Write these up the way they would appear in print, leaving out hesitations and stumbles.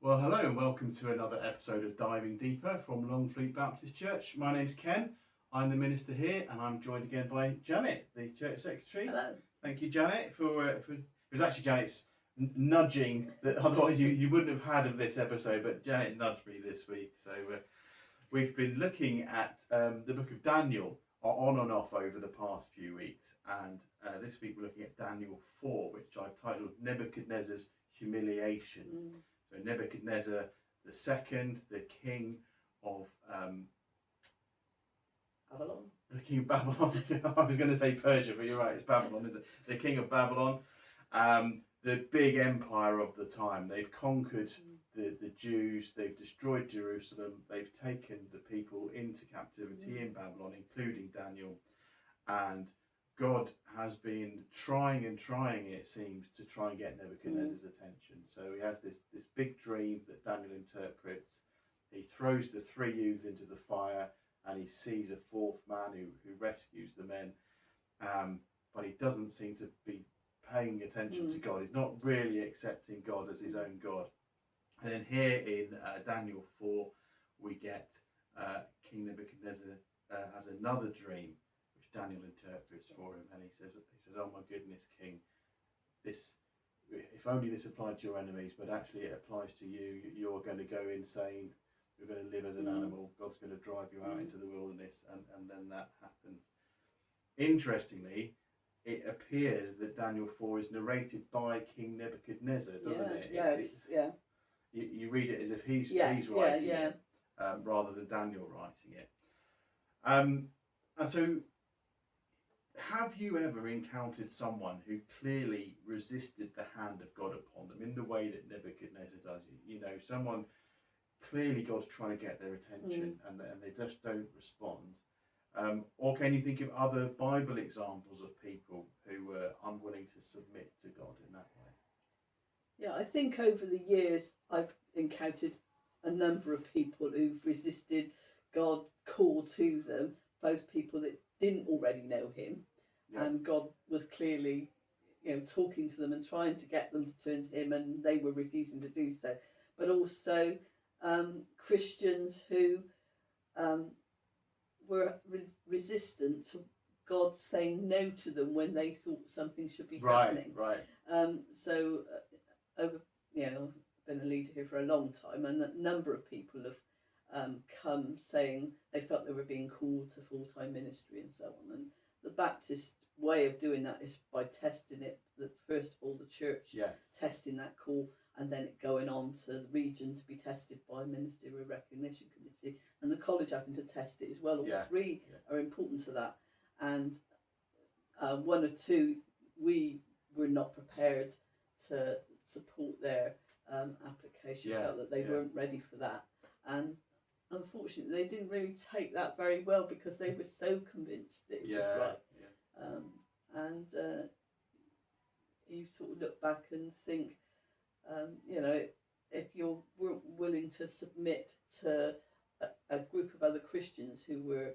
Well, hello and welcome to another episode of Diving Deeper from Longfleet Baptist Church. My name's Ken. I'm the minister here, and I'm joined again by Janet, the church secretary. Hello. Thank you, Janet, for it was actually Janet's nudging that otherwise you wouldn't have had of this episode, but Janet nudged me this week. So we've been looking at the book of Daniel on and off over the past few weeks, and this week we're looking at Daniel 4, which I've titled Nebuchadnezzar's Humiliation. So Nebuchadnezzar the second, the king of Babylon. The king of Babylon. I was going to say Persia, but you're right, it's Babylon, isn't it? The king of Babylon, the big empire of the time. They've conquered the Jews, they've destroyed Jerusalem, they've taken the people into captivity in Babylon, including Daniel, and God has been trying, it seems, to try and get Nebuchadnezzar's attention. So he has this big dream that Daniel interprets. He throws the three youths into the fire, and he sees a fourth man who rescues the men. But he doesn't seem to be paying attention to God. He's not really accepting God as his own God. And then here in Daniel 4, we get King Nebuchadnezzar has another dream, which Daniel interprets for him, and he says, "Oh my goodness, King, this, if only this applied to your enemies, but actually it applies to you. You're going to go insane. You're going to live as an animal. God's going to drive you out into the wilderness," and then that happens. Interestingly, it appears that Daniel 4 is narrated by King Nebuchadnezzar, doesn't it? Yes, You read it as if he's writing it, rather than Daniel writing it. And so, have you ever encountered someone who clearly resisted the hand of God upon them in the way that Nebuchadnezzar does? You know, someone clearly God's trying to get their attention and they just don't respond. Or can you think of other Bible examples of people who were unwilling to submit to God in that way? Yeah, I think over the years I've encountered a number of people who've resisted God's call to them, both people that didn't already know him, and God was clearly, talking to them and trying to get them to turn to him, and they were refusing to do so. But also Christians who were resistant to God saying no to them when they thought something should be happening. Right. Over, I've been a leader here for a long time, and a number of people have come saying they felt they were being called to full-time ministry and so on. And the Baptist way of doing that is by testing it. First of all, the church testing that call, and then it going on to the region to be tested by a ministerial recognition committee, and the college having to test it as well. All three are important to that. And one or two, we were not prepared to support their application. Felt that they weren't ready for that, and unfortunately they didn't really take that very well because they were so convinced that it was right. And you sort of look back and think, if you weren't willing to submit to a group of other Christians who were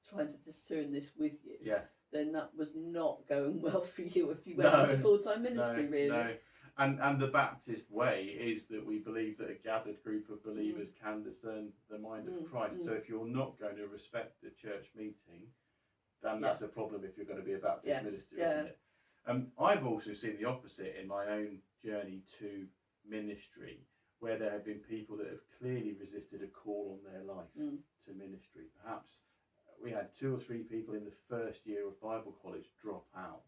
trying to discern this with you, then that was not going well for you if you went into full-time ministry, really. No. And the Baptist way is that we believe that a gathered group of believers can discern the mind of Christ. So if you're not going to respect the church meeting, then that's a problem if you're going to be a Baptist minister, isn't it? I've also seen the opposite in my own journey to ministry, where there have been people that have clearly resisted a call on their life to ministry. Perhaps we had 2 or 3 people in the first year of Bible college drop out.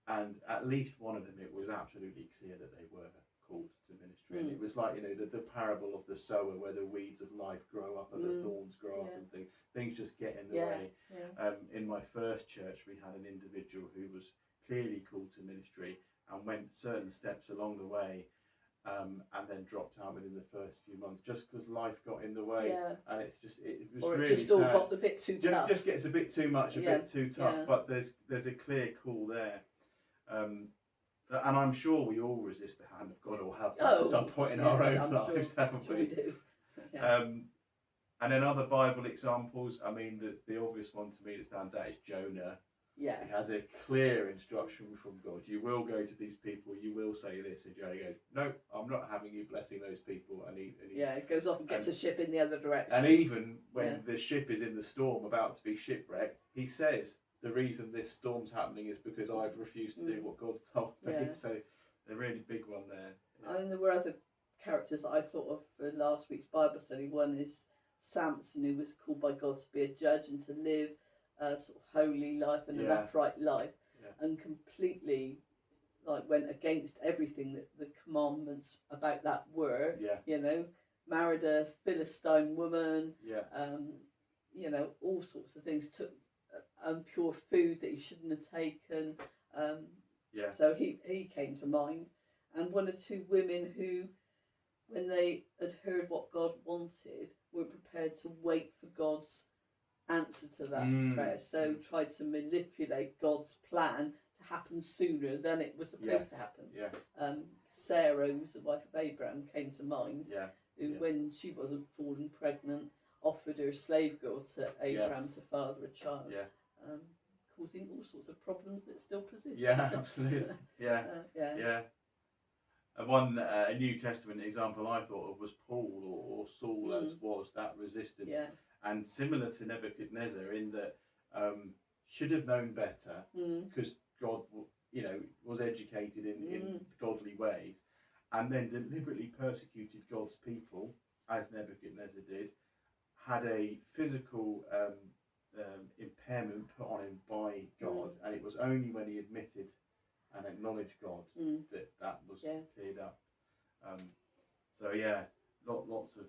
And at least one of them, it was absolutely clear that they were called to ministry. And it was like, the parable of the sower, where the weeds of life grow up and the thorns grow up and things just get in the way. In my first church, we had an individual who was clearly called to ministry and went certain steps along the way, and then dropped out within the first few months just because life got in the way. And it was really just all got a bit too tough. Just gets a bit too much, a bit too tough. But there's a clear call there. And I'm sure we all resist the hand of God, or have at some point in our own lives, haven't we? We do. Yes. And then other Bible examples, I mean, the obvious one to me that stands out is Jonah. Yeah. He has a clear instruction from God. You will go to these people. You will say this. And Jonah goes, no, I'm not having you blessing those people. And he goes off and gets a ship in the other direction. And even when the ship is in the storm about to be shipwrecked, he says, the reason this storm's happening is because I've refused to do what God's told me. Yeah. So a really big one there. Yeah. And there were other characters that I thought of for last week's Bible study. One is Samson, who was called by God to be a judge and to live a sort of holy life and an upright life, and completely went against everything that the commandments about that were. Married a Philistine woman. All sorts of things. Took impure food that he shouldn't have taken. So he came to mind. And one or two women who, when they had heard what God wanted, were prepared to wait for God's answer to that prayer. So tried to manipulate God's plan to happen sooner than it was supposed to happen. Sarah, who was the wife of Abraham, came to mind. Who, when she wasn't fallen pregnant, offered her slave girl to Abraham to father a child. Causing all sorts of problems that still persist. Yeah, absolutely. And one a New Testament example I thought of was Paul or Saul, as was that resistance. And similar to Nebuchadnezzar in that should have known better because God, was educated in godly ways, and then deliberately persecuted God's people as Nebuchadnezzar did, had a physical impairment put on him by God, and it was only when he admitted and acknowledged God that was cleared up. Lots of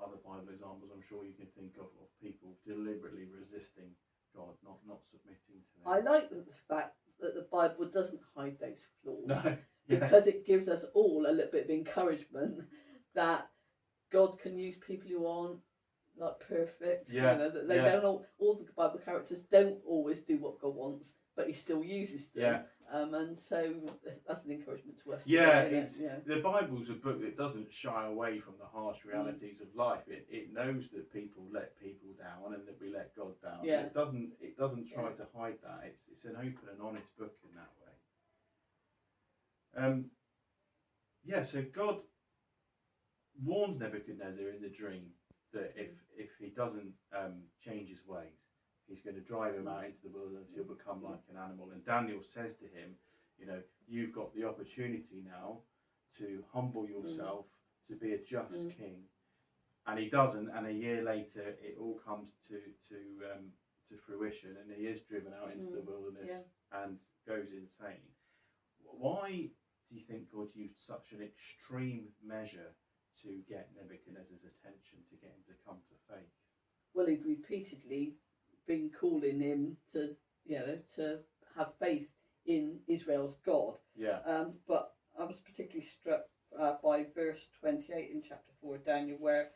other Bible examples I'm sure you can think of people deliberately resisting God, not submitting to him. I like the fact that the Bible doesn't hide those flaws, No. because it gives us all a little bit of encouragement that God can use people who aren't perfect. That they don't all the Bible characters don't always do what God wants, but he still uses them. And so that's an encouragement to us. The Bible's a book that doesn't shy away from the harsh realities of life. It knows that people let people down and that we let God down. It doesn't try to hide that. It's an open and honest book in that way. So God warns Nebuchadnezzar in the dream that if he doesn't change his ways, he's going to drive him out into the wilderness. He'll become like an animal. And Daniel says to him, you've got the opportunity now to humble yourself, to be a just king. And he doesn't. And a year later, it all comes to fruition, and he is driven out into the wilderness and goes insane. Why do you think God used such an extreme measure to get Nebuchadnezzar's attention, to get him to come to faith? Well, he'd repeatedly been calling him to have faith in Israel's God. But I was particularly struck by verse 28 in chapter 4 of Daniel, where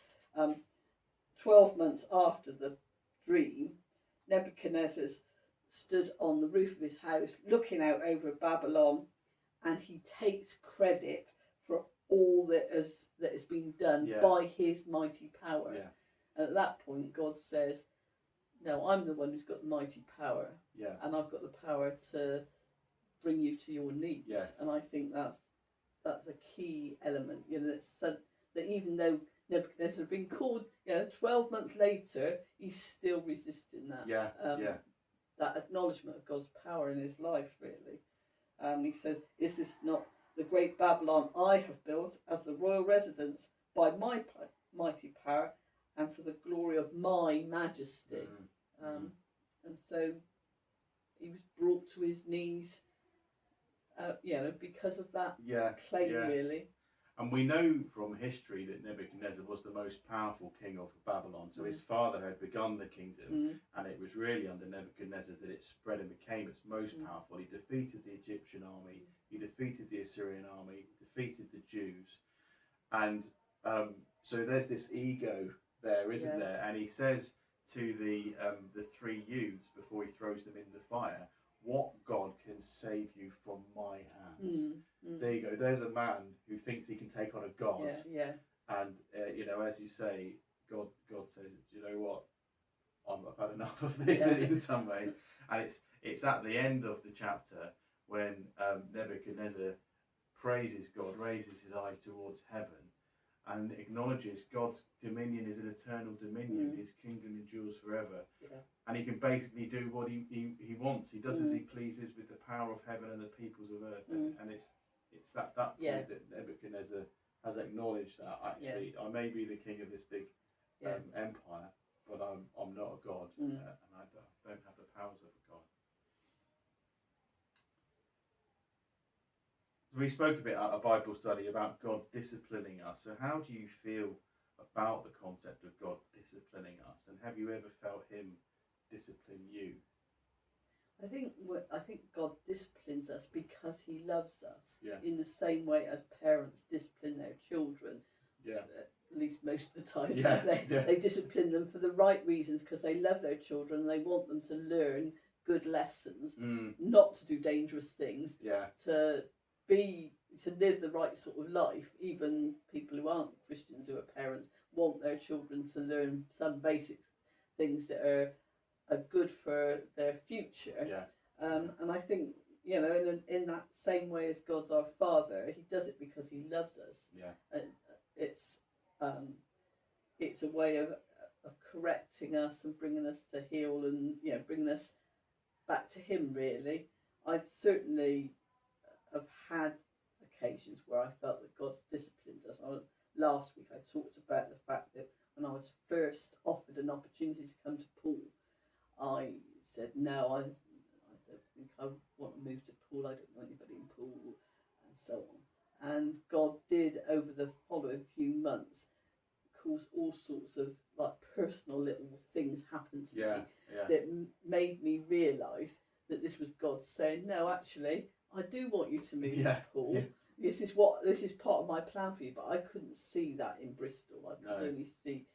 12 months after the dream, Nebuchadnezzar stood on the roof of his house looking out over Babylon, and he takes credit for all that has been done by his mighty power. And at that point, God says, no, I'm the one who's got the mighty power, and I've got the power to bring you to your knees. And I think that's a key element. That even though Nebuchadnezzar had been called, 12 months later, he's still resisting that. That acknowledgement of God's power in his life, really. He says, "Is this not the great Babylon I have built as the royal residence by my mighty power and for the glory of my majesty?" And so he was brought to his knees, because of that claim, really. And we know from history that Nebuchadnezzar was the most powerful king of Babylon. So his father had begun the kingdom, and it was really under Nebuchadnezzar that it spread and became its most powerful. He defeated the Egyptian army, he defeated the Assyrian army, defeated the Jews. And so there's this ego there, isn't there? And he says to the three youths before he throws them in the fire, "What God can save you from my hands?" There you go. There's a man who thinks he can take on a god. And as you say, God says, "You know what? I've had enough of this in some ways. And it's at the end of the chapter when Nebuchadnezzar praises God, raises his eyes towards heaven, and acknowledges God's dominion is an eternal dominion. His kingdom endures forever. And he can basically do what he wants. He does as he pleases with the power of heaven and the peoples of earth. And it's that point that Nebuchadnezzar has acknowledged that actually I may be the king of this big empire, but I'm not a god, and I don't have the powers of a god. We spoke a bit at a Bible study about God disciplining us. So how do you feel about the concept of God disciplining us, and have you ever felt him discipline you? I think God disciplines us because he loves us in the same way as parents discipline their children. At least most of the time. They discipline them for the right reasons because they love their children and they want them to learn good lessons, not to do dangerous things, to live the right sort of life. Even people who aren't Christians, who are parents, want their children to learn some basic things that are good for their future. And I think, you know, in that same way as God's our Father, he does it because he loves us. It's a way of correcting us and bringing us to heel, and bringing us back to him. Really, I certainly have had occasions where I felt that God's disciplined us. Last week I talked about the fact that when I was first offered an opportunity to come to Poole, I said no, I don't think I want to move to Poole, I don't know anybody in Poole, and so on. And God did, over the following few months, cause all sorts of like personal little things happen to me that made me realise that this was God saying, no, actually, I do want you to move to Poole. This is part of my plan for you. But I couldn't see that in Bristol. I could only see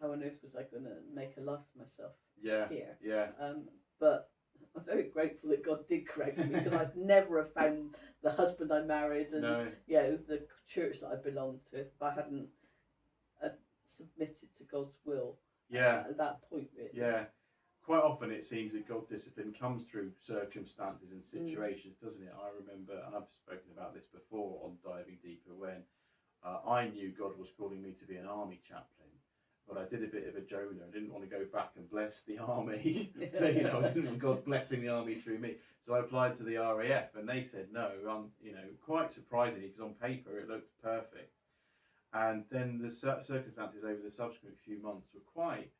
how on earth was I going to make a life for myself here. But I'm very grateful that God did correct me, because I'd never have found the husband I married and the church that I belonged to if I hadn't submitted to God's will at that point, really. Quite often it seems that God discipline comes through circumstances and situations, doesn't it? I remember, and I've spoken about this before on Diving Deeper, when I knew God was calling me to be an army chaplain, but I did a bit of a Jonah. I didn't want to go back and bless the army. I didn't want God blessing the army through me. So I applied to the RAF, and they said no. Quite surprisingly, because on paper it looked perfect. And then the circumstances over the subsequent few months were quite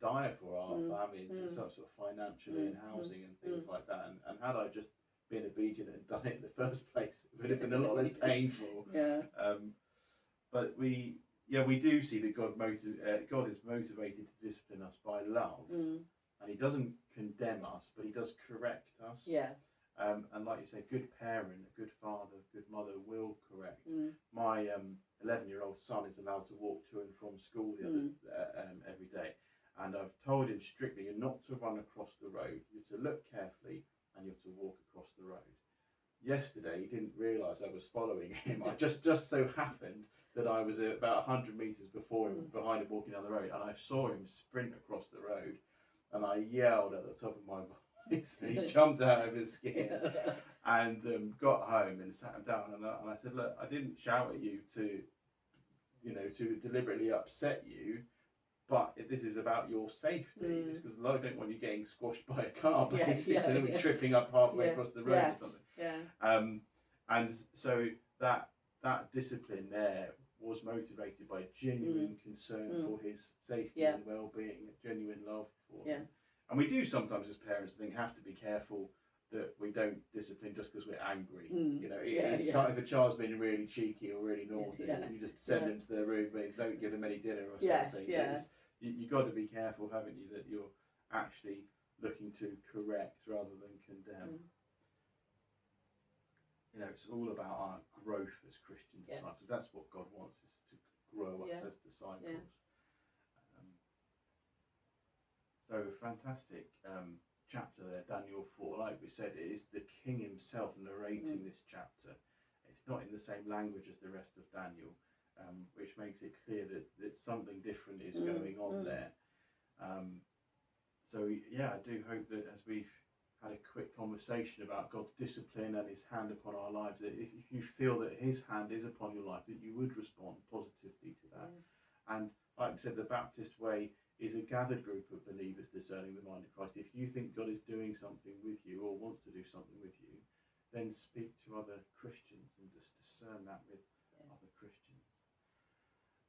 dire for our family, sort of financially and housing and things like that. And had I just been obedient and done it in the first place, it would have been a lot less painful. But we do see that God is motivated to discipline us by love, and he doesn't condemn us, but he does correct us. And like you say, good parent, a good father, good mother will correct. My 11-year-old son is allowed to walk to and from school every day, and I've told him strictly, you're not to run across the road, you're to look carefully, and you're to walk across the road. Yesterday he didn't realise I was following him. I just so happened that I was about 100 metres behind him walking down the road, and I saw him sprint across the road, and I yelled at the top of my voice, and he jumped out of his skin and got home and sat him down, and I said, look, I didn't shout at you to deliberately upset you, but this is about your safety. It's because I don't want you getting squashed by a car, basically, tripping up halfway across the road or something. And so that discipline there was motivated by genuine concern for his safety and well-being, genuine love for him. And we do sometimes as parents have to be careful that we don't discipline just because we're angry. If a child's been really cheeky or really naughty, you just send them to their room, but don't give them any dinner or something. You've got to be careful, haven't you, that you're actually looking to correct rather than condemn. It's all about our growth as Christian disciples. That's what God wants, is to grow us as disciples. So fantastic chapter there, Daniel 4. Like we said, it is the king himself narrating this chapter. It's not in the same language as the rest of Daniel, which makes it clear that something different is going on there. So yeah, I do hope that as we've had a quick conversation about God's discipline and his hand upon our lives, that if you feel that his hand is upon your life, that you would respond positively to that. And like I said, the Baptist way is a gathered group of believers discerning the mind of Christ. If you think God is doing something with you or wants to do something with you, then speak to other Christians and just discern that with other Christians.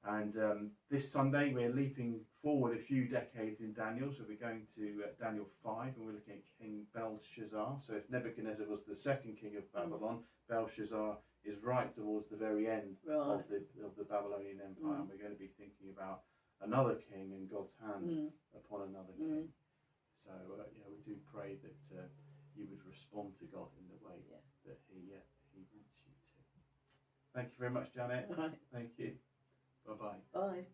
And this Sunday we're leaping forward a few decades in Daniel, so we're going to Daniel 5, and we're looking at King Belshazzar. So if Nebuchadnezzar was the second king of Babylon, Belshazzar is right towards the very end of the Babylonian Empire, and we're going to be thinking about another king and God's hand upon another king. So we do pray that you would respond to God in the way that he wants you to. Thank you very much, Janet. Right. Thank you. Bye-bye. Bye.